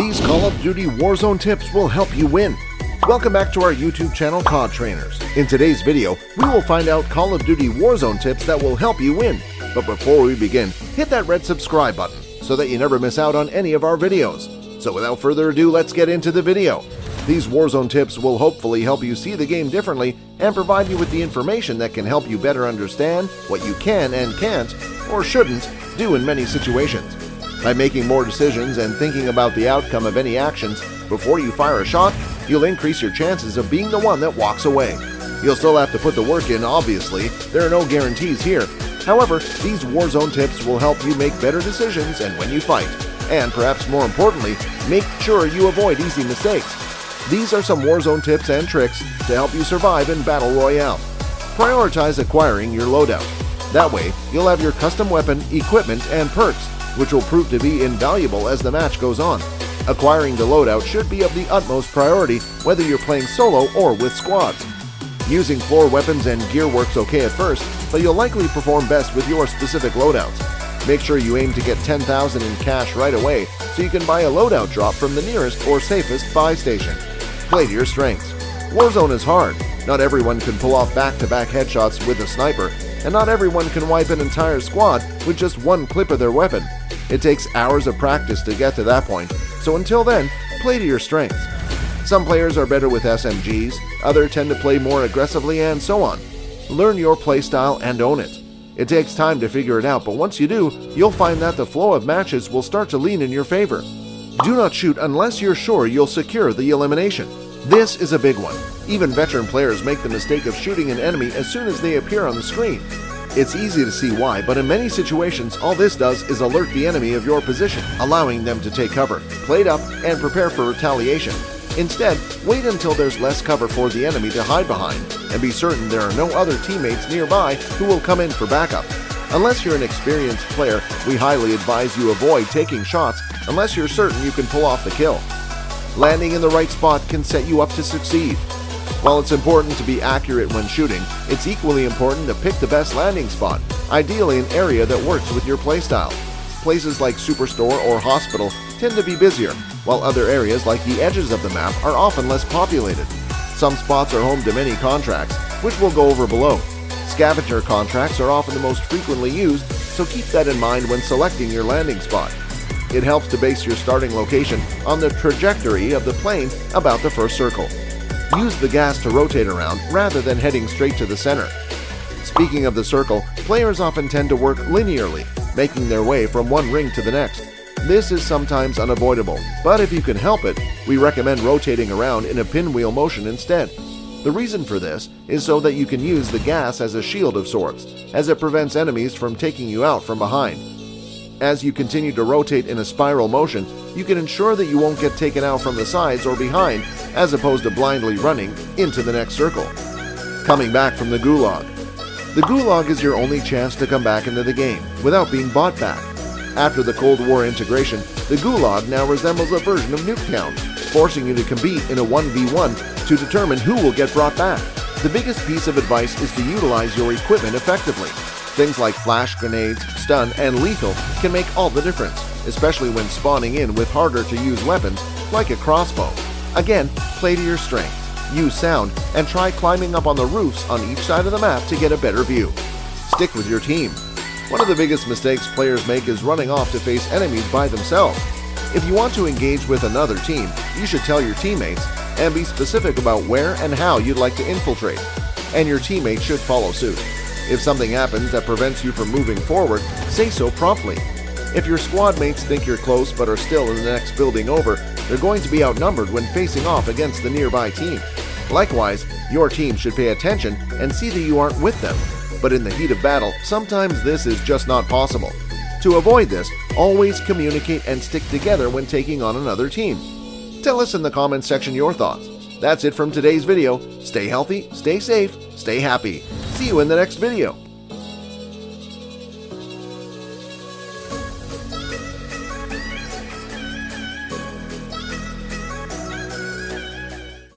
These Call of Duty Warzone tips will help you win. Welcome back to our YouTube channel, COD Trainers. In today's video, we will find out Call of Duty Warzone tips that will help you win. But before we begin, hit that red subscribe button so that you never miss out on any of our videos. So without further ado, let's get into the video. These Warzone tips will hopefully help you see the game differently and provide you with the information that can help you better understand what you can and can't, or shouldn't, do in many situations. By making more decisions and thinking about the outcome of any actions before you fire a shot, you'll increase your chances of being the one that walks away. You'll still have to put the work in, obviously. There are no guarantees here. However, these Warzone tips will help you make better decisions and when you fight. And perhaps more importantly, make sure you avoid easy mistakes. These are some Warzone tips and tricks to help you survive in Battle Royale. Prioritize acquiring your loadout. That way, you'll have your custom weapon, equipment, and perks, which will prove to be invaluable as the match goes on. Acquiring the loadout should be of the utmost priority whether you're playing solo or with squads. Using floor weapons and gear works okay at first, but you'll likely perform best with your specific loadouts. Make sure you aim to get 10,000 in cash right away so you can buy a loadout drop from the nearest or safest buy station. Play to your strengths. Warzone is hard. Not everyone can pull off back-to-back headshots with a sniper, and not everyone can wipe an entire squad with just one clip of their weapon. It takes hours of practice to get to that point, so until then, play to your strengths. Some players are better with SMGs, others tend to play more aggressively, and so on. Learn your playstyle and own it. It takes time to figure it out, but once you do, you'll find that the flow of matches will start to lean in your favor. Do not shoot unless you're sure you'll secure the elimination. This is a big one. Even veteran players make the mistake of shooting an enemy as soon as they appear on the screen. It's easy to see why, but in many situations, all this does is alert the enemy of your position, allowing them to take cover, plate up, and prepare for retaliation. Instead, wait until there's less cover for the enemy to hide behind, and be certain there are no other teammates nearby who will come in for backup. Unless you're an experienced player, we highly advise you avoid taking shots unless you're certain you can pull off the kill. Landing in the right spot can set you up to succeed. While it's important to be accurate when shooting, it's equally important to pick the best landing spot, ideally an area that works with your playstyle. Places like Superstore or Hospital tend to be busier, while other areas like the edges of the map are often less populated. Some spots are home to many contracts, which we'll go over below. Scavenger contracts are often the most frequently used, so keep that in mind when selecting your landing spot. It helps to base your starting location on the trajectory of the plane about the first circle. Use the gas to rotate around rather than heading straight to the center. Speaking of the circle, players often tend to work linearly, making their way from one ring to the next. This is sometimes unavoidable, but if you can help it, we recommend rotating around in a pinwheel motion instead. The reason for this is so that you can use the gas as a shield of sorts, as it prevents enemies from taking you out from behind. As you continue to rotate in a spiral motion, you can ensure that you won't get taken out from the sides or behind, as opposed to blindly running into the next circle. Coming back from the Gulag. The Gulag is your only chance to come back into the game without being bought back. After the Cold War integration, the Gulag now resembles a version of Nuketown, forcing you to compete in a 1v1 to determine who will get brought back. The biggest piece of advice is to utilize your equipment effectively. Things like flash grenades, stun, and lethal can make all the difference, especially when spawning in with harder to use weapons like a crossbow. Again, play to your strength, use sound, and try climbing up on the roofs on each side of the map to get a better view. Stick with your team. One of the biggest mistakes players make is running off to face enemies by themselves. If you want to engage with another team, you should tell your teammates and be specific about where and how you'd like to infiltrate, and your teammates should follow suit. If something happens that prevents you from moving forward, say so promptly. If your squad mates think you're close but are still in the next building over, they're going to be outnumbered when facing off against the nearby team. Likewise, your team should pay attention and see that you aren't with them. But in the heat of battle, sometimes this is just not possible. To avoid this, always communicate and stick together when taking on another team. Tell us in the comments section your thoughts. That's it from today's video. Stay healthy, stay safe, stay happy. See you in the next video.